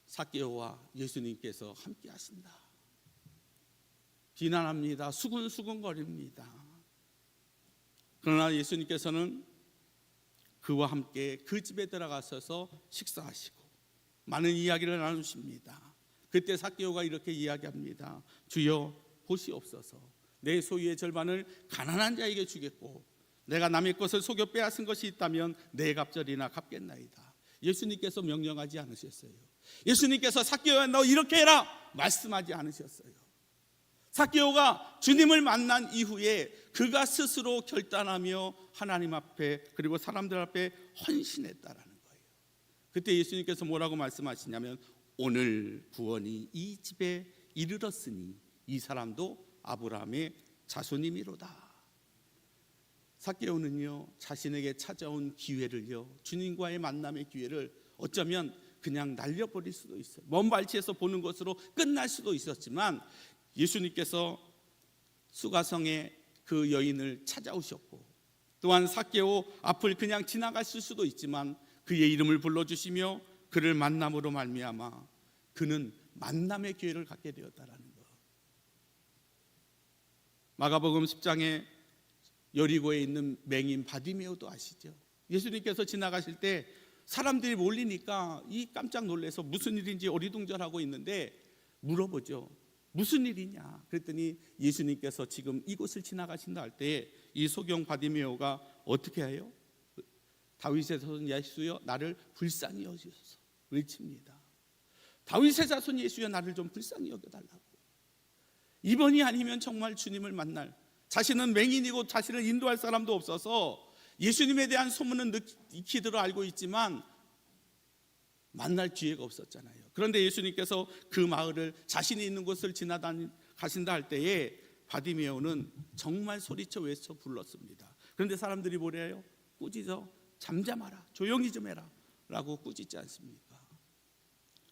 삭개오와 예수님께서 함께 하신다. 비난합니다. 수근수근거립니다. 그러나 예수님께서는 그와 함께 그 집에 들어가셔서 식사하시고 많은 이야기를 나누십니다. 그때 삭개오가 이렇게 이야기합니다. 주여, 보시옵소서. 내 소유의 절반을 가난한 자에게 주겠고 내가 남의 것을 속여 빼앗은 것이 있다면 내 갑절이나 갚겠나이다. 예수님께서 명령하지 않으셨어요. 예수님께서 삭개오야 너 이렇게 해라 말씀하지 않으셨어요. 삭개오가 주님을 만난 이후에 그가 스스로 결단하며 하나님 앞에 그리고 사람들 앞에 헌신했다라는 거예요. 그때 예수님께서 뭐라고 말씀하시냐면 오늘 구원이 이 집에 이르렀으니 이 사람도 아브라함의 자손이미로다. 삭개오는요 자신에게 찾아온 기회를요 주님과의 만남의 기회를 어쩌면 그냥 날려버릴 수도 있어요. 먼 발치에서 보는 것으로 끝날 수도 있었지만 예수님께서 수가성에 그 여인을 찾아오셨고 또한 삭개오 앞을 그냥 지나갔을 수도 있지만 그의 이름을 불러주시며 그를 만남으로 말미암아 그는 만남의 기회를 갖게 되었다라는 것. 마가복음 10장에 여리고에 있는 맹인 바디메오도 아시죠? 예수님께서 지나가실 때 사람들이 몰리니까 이 깜짝 놀라서 무슨 일인지 어리둥절하고 있는데 물어보죠. 무슨 일이냐? 그랬더니 예수님께서 지금 이곳을 지나가신다 할 때 이 소경 바디메오가 어떻게 해요? 다윗의 자손 예수여 나를 불쌍히 여기소서 외칩니다. 다윗의 자손 예수여 나를 좀 불쌍히 여겨달라고. 이번이 아니면 정말 주님을 만날, 자신은 맹인이고 자신을 인도할 사람도 없어서 예수님에 대한 소문은 익히 들어 알고 있지만 만날 기회가 없었잖아요. 그런데 예수님께서 그 마을을 자신이 있는 곳을 지나가신다 할 때에 바디메오는 정말 소리쳐 외쳐 불렀습니다. 그런데 사람들이 뭐래요? 꾸짖어 잠잠하라, 조용히 좀 해라 라고 꾸짖지 않습니까?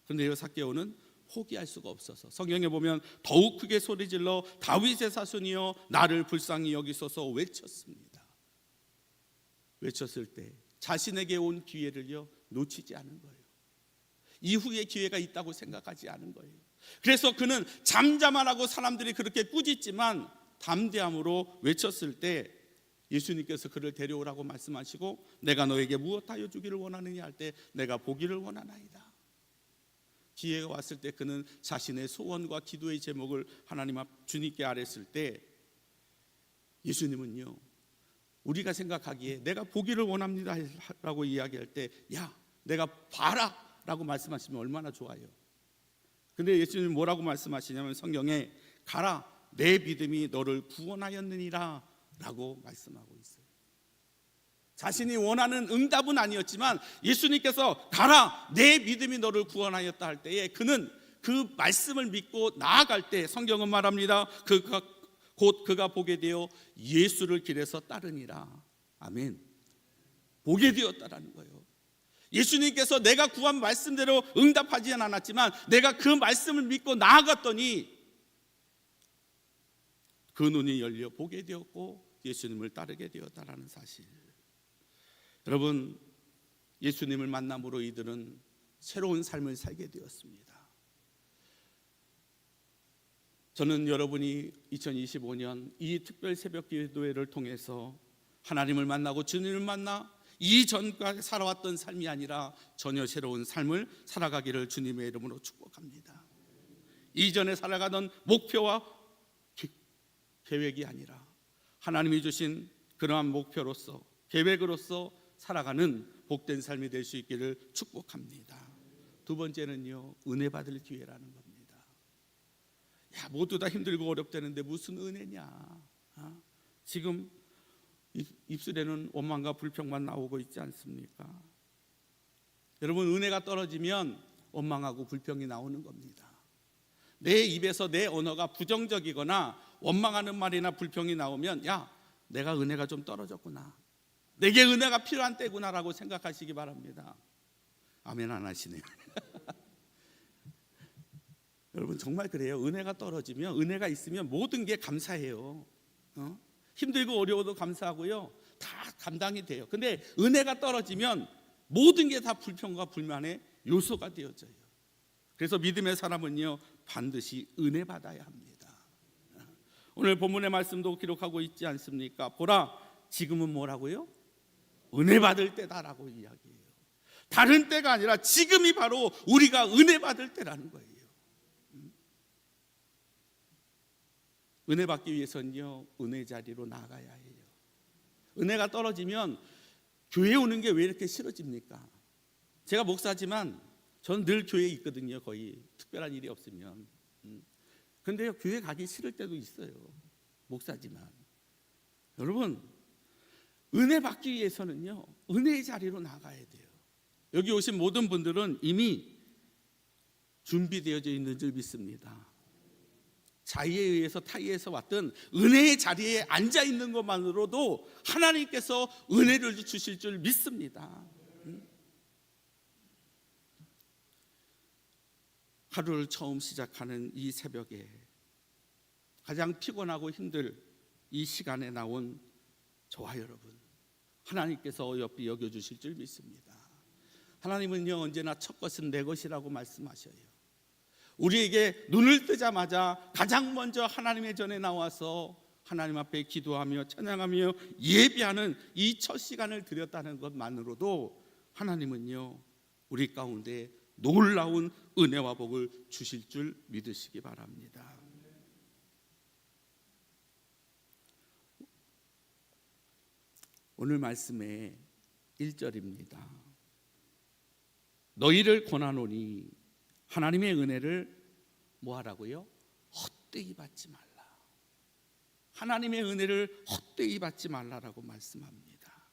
그런데 이 삭개오는 포기할 수가 없어서 성경에 보면 더욱 크게 소리질러 다윗의 자손이여 나를 불쌍히 여기소서 외쳤습니다. 외쳤을 때 자신에게 온 기회를요 놓치지 않은 거예요. 이후에 기회가 있다고 생각하지 않은 거예요. 그래서 그는 잠잠하라고 사람들이 그렇게 꾸짖지만 담대함으로 외쳤을 때 예수님께서 그를 데려오라고 말씀하시고 내가 너에게 무엇하여 주기를 원하느냐 할 때 내가 보기를 원하나이다. 기회가 왔을 때 그는 자신의 소원과 기도의 제목을 하나님 앞 주님께 아뢰었을 때 예수님은요 우리가 생각하기에 내가 보기를 원합니다 라고 이야기할 때 야 내가 봐라 라고 말씀하시면 얼마나 좋아요. 근데 예수님이 뭐라고 말씀하시냐면 성경에 가라 내 믿음이 너를 구원하였느니라 라고 말씀하고 있어요. 자신이 원하는 응답은 아니었지만 예수님께서 가라 내 믿음이 너를 구원하였다 할 때에 그는 그 말씀을 믿고 나아갈 때 성경은 말합니다. 곧 그가 보게 되어 예수를 길에서 따르니라. 아멘. 보게 되었다라는 거예요. 예수님께서 내가 구한 말씀대로 응답하지는 않았지만 내가 그 말씀을 믿고 나아갔더니 그 눈이 열려 보게 되었고 예수님을 따르게 되었다라는 사실. 여러분 예수님을 만남으로 이들은 새로운 삶을 살게 되었습니다. 저는 여러분이 2025년 이 특별 새벽 기도회를 통해서 하나님을 만나고 주님을 만나 이전까지 살아왔던 삶이 아니라 전혀 새로운 삶을 살아가기를 주님의 이름으로 축복합니다. 이전에 살아가던 목표와 계획이 아니라 하나님이 주신 그러한 목표로서 계획으로서 살아가는 복된 삶이 될 수 있기를 축복합니다. 두 번째는요, 은혜 받을 기회라는 겁니다. 야, 모두 다 힘들고 어렵다는데 무슨 은혜냐? 지금 입술에는 원망과 불평만 나오고 있지 않습니까? 여러분, 은혜가 떨어지면 원망하고 불평이 나오는 겁니다. 내 입에서 내 언어가 부정적이거나 원망하는 말이나 불평이 나오면 야, 내가 은혜가 좀 떨어졌구나, 내게 은혜가 필요한 때구나라고 생각하시기 바랍니다. 아멘 안 하시네요. 여러분, 정말 그래요. 은혜가 떨어지면, 은혜가 있으면 모든 게 감사해요. 힘들고 어려워도 감사하고요, 다 감당이 돼요. 근데 은혜가 떨어지면 모든 게 다 불평과 불만의 요소가 되어져요. 그래서 믿음의 사람은요, 반드시 은혜 받아야 합니다. 오늘 본문의 말씀도 기록하고 있지 않습니까? 보라, 지금은 뭐라고요? 은혜 받을 때다라고 이야기해요. 다른 때가 아니라 지금이 바로 우리가 은혜 받을 때라는 거예요. 은혜 받기 위해서는요, 은혜 자리로 나가야 해요. 은혜가 떨어지면 교회 오는 게 왜 이렇게 싫어집니까? 제가 목사지만 저는 늘 교회에 있거든요. 거의 특별한 일이 없으면. 그런데요, 교회 가기 싫을 때도 있어요. 목사지만. 여러분, 은혜 받기 위해서는요, 은혜의 자리로 나가야 돼요. 여기 오신 모든 분들은 이미 준비되어져 있는 줄 믿습니다. 자의에 의해서 타의에서 왔던 은혜의 자리에 앉아 있는 것만으로도 하나님께서 은혜를 주실 줄 믿습니다. 하루를 처음 시작하는 이 새벽에 가장 피곤하고 힘들 이 시간에 나온 저와 여러분, 하나님께서 어여삐 여겨주실 줄 믿습니다. 하나님은요, 언제나 첫 것은 내 것이라고 말씀하셔요. 우리에게 눈을 뜨자마자 가장 먼저 하나님의 전에 나와서 하나님 앞에 기도하며 찬양하며 예배하는 이 첫 시간을 드렸다는 것만으로도 하나님은요, 우리 가운데 놀라운 은혜와 복을 주실 줄 믿으시기 바랍니다. 오늘 말씀의 1절입니다. 너희를 권하노니 하나님의 은혜를 뭐하라고요? 헛되이 받지 말라. 하나님의 은혜를 헛되이 받지 말라라고 말씀합니다.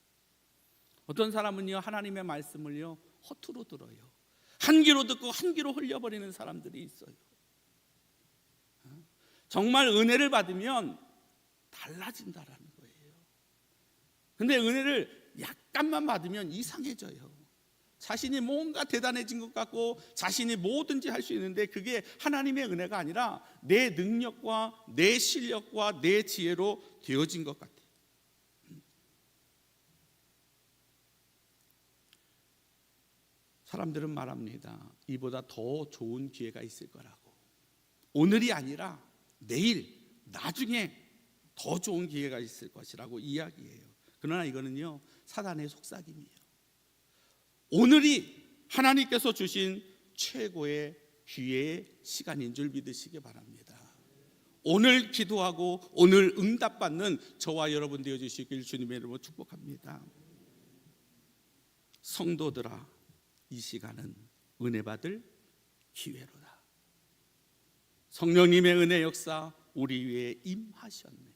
어떤 사람은요, 하나님의 말씀을요, 허투루 들어요. 한 귀로 듣고 한 귀로 흘려버리는 사람들이 있어요. 정말 은혜를 받으면 달라진다라는 거예요. 근데 은혜를 약간만 받으면 이상해져요. 자신이 뭔가 대단해진 것 같고 자신이 뭐든지 할 수 있는데 그게 하나님의 은혜가 아니라 내 능력과 내 실력과 내 지혜로 되어진 것 같아요. 사람들은 말합니다. 이보다 더 좋은 기회가 있을 거라고. 오늘이 아니라 내일, 나중에 더 좋은 기회가 있을 것이라고 이야기해요. 그러나 이거는요, 사단의 속삭임이에요. 오늘이 하나님께서 주신 최고의 기회의 시간인 줄 믿으시기 바랍니다. 오늘 기도하고 오늘 응답받는 저와 여러분 되어주시길 주님의 이름으로 축복합니다. 성도들아, 이 시간은 은혜 받을 기회로다. 성령님의 은혜 역사 우리 위에 임하셨네.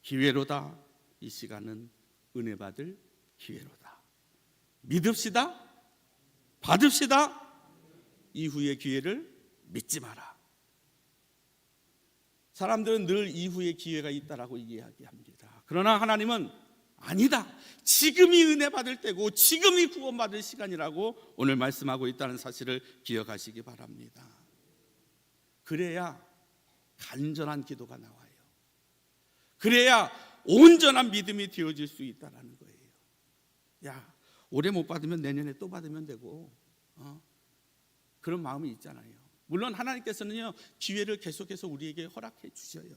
기회로다. 이 시간은 은혜 받을 기회로다. 믿읍시다. 받읍시다. 이후의 기회를 믿지 마라. 사람들은 늘 이후의 기회가 있다라고 이야기합니다. 그러나 하나님은 아니다. 지금이 은혜 받을 때고 지금이 구원받을 시간이라고 오늘 말씀하고 있다는 사실을 기억하시기 바랍니다. 그래야 간절한 기도가 나와요. 그래야 온전한 믿음이 되어질 수 있다는 거예요. 야, 올해 못 받으면 내년에 또 받으면 되고 그런 마음이 있잖아요. 물론 하나님께서는요 기회를 계속해서 우리에게 허락해 주셔요.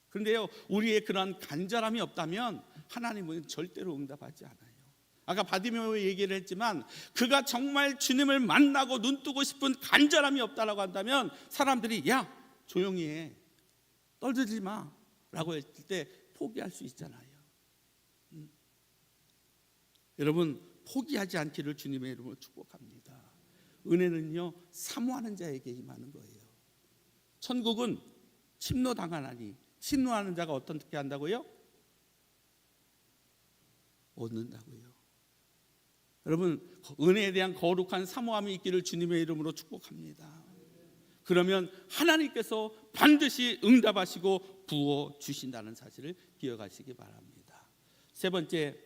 그런데요 우리의 그런 간절함이 없다면 하나님은 절대로 응답하지 않아요. 아까 바디메오 얘기를 했지만 그가 정말 주님을 만나고 눈뜨고 싶은 간절함이 없다라고 한다면 사람들이 야 조용히 해, 떨지 마 라고 했을 때 포기할 수 있잖아요. 여러분 포기하지 않기를 주님의 이름으로 축복합니다. 은혜는요 사모하는 자에게 임하는 거예요. 천국은 침노당하나니, 침노하는 자가 어떻게 한다고요? 얻는다고요. 여러분 은혜에 대한 거룩한 사모함이 있기를 주님의 이름으로 축복합니다. 그러면 하나님께서 반드시 응답하시고 부어 주신다는 사실을 기억하시기 바랍니다. 세 번째,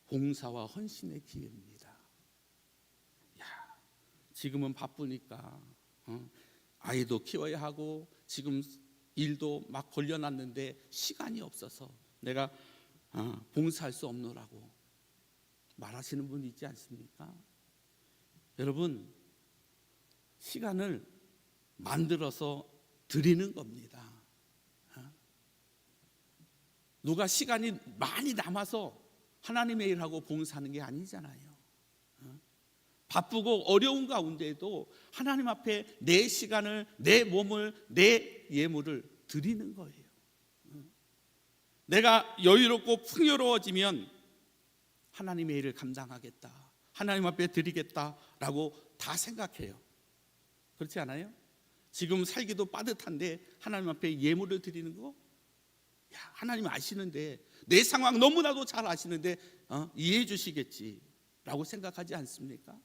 봉사와 헌신의 기회입니다. 지금은 바쁘니까 아이도 키워야 하고 지금 일도 막 걸려놨는데 시간이 없어서 내가 봉사할 수 없노라고 말하시는 분 있지 않습니까? 여러분 시간을 만들어서 드리는 겁니다. 누가 시간이 많이 남아서 하나님의 일하고 봉사하는 게 아니잖아요. 바쁘고 어려운 가운데에도 하나님 앞에 내 시간을, 내 몸을, 내 예물을 드리는 거예요. 내가 여유롭고 풍요로워지면 하나님의 일을 감당하겠다, 하나님 앞에 드리겠다라고 다 생각해요. 그렇지 않아요? 지금 살기도 빠듯한데 하나님 앞에 예물을 드리는 거? 하나님 아시는데, 내 상황 너무나도 잘 아시는데 이해해 주시겠지라고 생각하지 않습니까?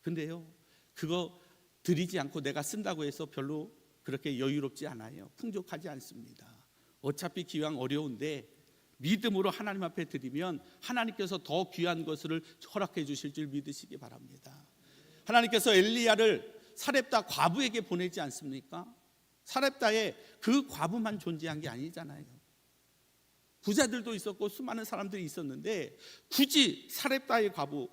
근데요 그거 드리지 않고 내가 쓴다고 해서 별로 그렇게 여유롭지 않아요. 풍족하지 않습니다. 어차피 기왕 어려운데 믿음으로 하나님 앞에 드리면 하나님께서 더 귀한 것을 허락해 주실 줄 믿으시기 바랍니다. 하나님께서 엘리야를 사렙다 과부에게 보내지 않습니까? 사렙다에 그 과부만 존재한 게 아니잖아요. 부자들도 있었고 수많은 사람들이 있었는데 굳이 사렙다의 과부,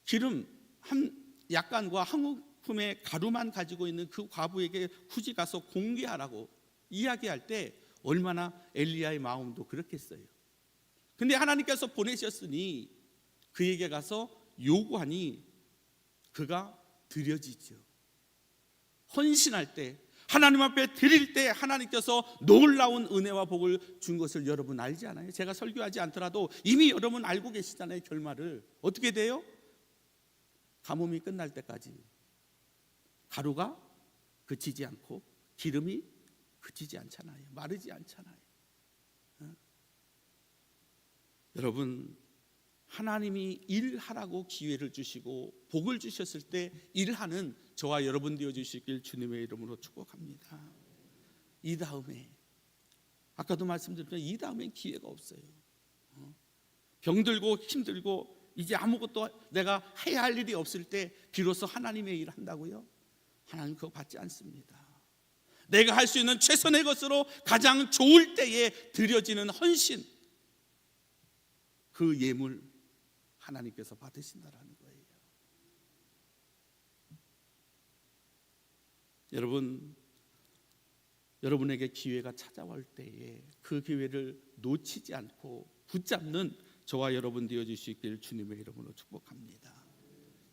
기름 한 약간과 한 움큼의 가루만 가지고 있는 그 과부에게 굳이 가서 공개하라고 이야기할 때 얼마나 엘리야의 마음도 그렇겠어요. 근데 하나님께서 보내셨으니 그에게 가서 요구하니 그가 드려지죠. 헌신할 때, 하나님 앞에 드릴 때 하나님께서 놀라운 은혜와 복을 준 것을 여러분 알지 않아요? 제가 설교하지 않더라도 이미 여러분 알고 계시잖아요. 결말을 어떻게 돼요? 가뭄이 끝날 때까지 가루가 그치지 않고 기름이 그치지 않잖아요. 마르지 않잖아요. 여러분 하나님이 일하라고 기회를 주시고 복을 주셨을 때 일하는 저와 여러분 되어 주시길 주님의 이름으로 축복합니다. 이 다음에 아까도 말씀드렸지만 이 다음엔 기회가 없어요. 병들고 힘들고 이제 아무것도 내가 해야 할 일이 없을 때 비로소 하나님의 일을 한다고요? 하나님 그거 받지 않습니다. 내가 할 수 있는 최선의 것으로 가장 좋을 때에 드려지는 헌신, 그 예물 하나님께서 받으신다라는 거예요. 여러분, 여러분에게 기회가 찾아올 때에 그 기회를 놓치지 않고 붙잡는 저와 여러분 되어 주시길 주님의 이름으로 축복합니다.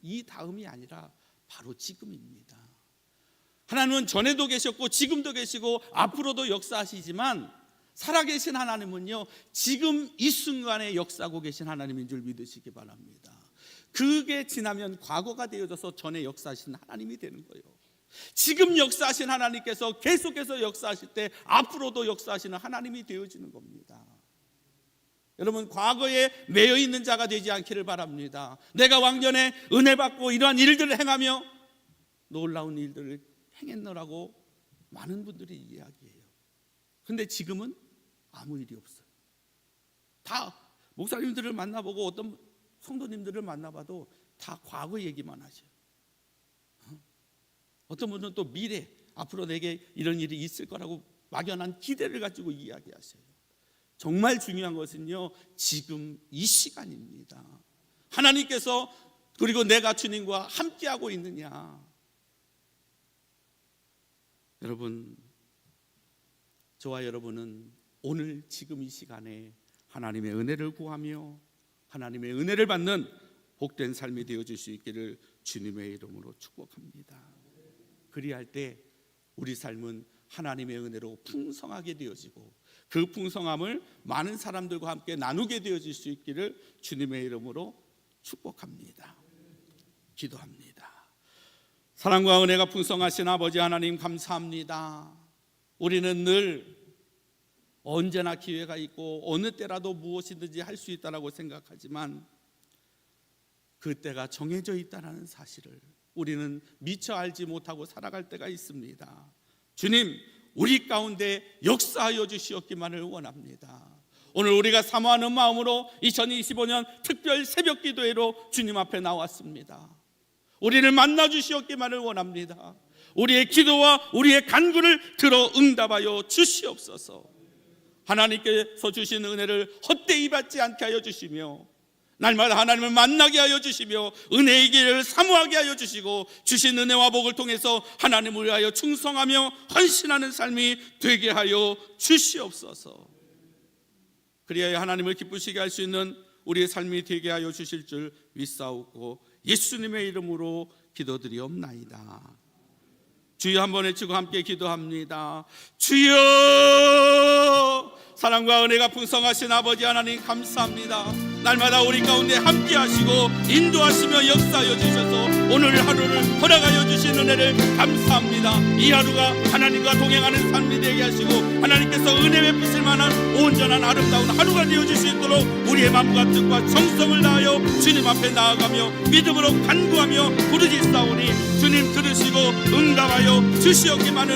이 다음이 아니라 바로 지금입니다. 하나님은 전에도 계셨고 지금도 계시고 앞으로도 역사하시지만 살아계신 하나님은요 지금 이 순간에 역사하고 계신 하나님인 줄 믿으시기 바랍니다. 그게 지나면 과거가 되어져서 전에 역사하신 하나님이 되는 거예요. 지금 역사하신 하나님께서 계속해서 역사하실 때 앞으로도 역사하시는 하나님이 되어지는 겁니다. 여러분 과거에 매여 있는 자가 되지 않기를 바랍니다. 내가 왕년에 은혜 받고 이러한 일들을 행하며 놀라운 일들을 행했노라고 많은 분들이 이야기해요. 근데 지금은 아무 일이 없어요. 다 목사님들을 만나보고 어떤 성도님들을 만나봐도 다 과거 얘기만 하셔요. 어떤 분은 또 미래, 앞으로 내게 이런 일이 있을 거라고 막연한 기대를 가지고 이야기하세요. 정말 중요한 것은요 지금 이 시간입니다. 하나님께서 그리고 내가 주님과 함께하고 있느냐? 여러분, 저와 여러분은 오늘 지금 이 시간에 하나님의 은혜를 구하며 하나님의 은혜를 받는 복된 삶이 되어줄 수 있기를 주님의 이름으로 축복합니다. 그리할 때 우리 삶은 하나님의 은혜로 풍성하게 되어지고 그 풍성함을 많은 사람들과 함께 나누게 되어질 수 있기를 주님의 이름으로 축복합니다. 기도합니다. 사랑과 은혜가 풍성하신 아버지 하나님, 감사합니다. 우리는 늘 언제나 기회가 있고 어느 때라도 무엇이든지 할 수 있다라고 생각하지만 그 때가 정해져 있다는 사실을 우리는 미처 알지 못하고 살아갈 때가 있습니다. 주님, 우리 가운데 역사하여 주시옵기만을 원합니다. 오늘 우리가 사모하는 마음으로 2025년 특별 새벽 기도회로 주님 앞에 나왔습니다. 우리를 만나 주시옵기만을 원합니다. 우리의 기도와 우리의 간구를 들어 응답하여 주시옵소서. 하나님께서 주신 은혜를 헛되이 받지 않게 하여 주시며 날마다 하나님을 만나게 하여 주시며 은혜의 길을 사모하게 하여 주시고 주신 은혜와 복을 통해서 하나님을 위하여 충성하며 헌신하는 삶이 되게 하여 주시옵소서. 그리하여 하나님을 기쁘시게 할 수 있는 우리의 삶이 되게 하여 주실 줄 믿사옵고 예수님의 이름으로 기도드리옵나이다. 주여 한번 외치고 함께 기도합니다. 주여, 사랑과 은혜가 풍성하신 아버지 하나님, 감사합니다. 날마다 우리 가운데 함께 하시고 인도하시며 역사하여 주셔서 오늘 하루를 허락하여 주신 은혜를 감사합니다. 이 하루가 하나님과 동행하는 삶이 되게 하시고 하나님께서 은혜 베푸실 만한 온전한 아름다운 하루가 되어줄 수 있도록 우리의 마음과 뜻과 정성을 다하여 주님 앞에 나아가며 믿음으로 간구하며 부르짖사오니 주님 들으시고 응답하여 주시옵기만을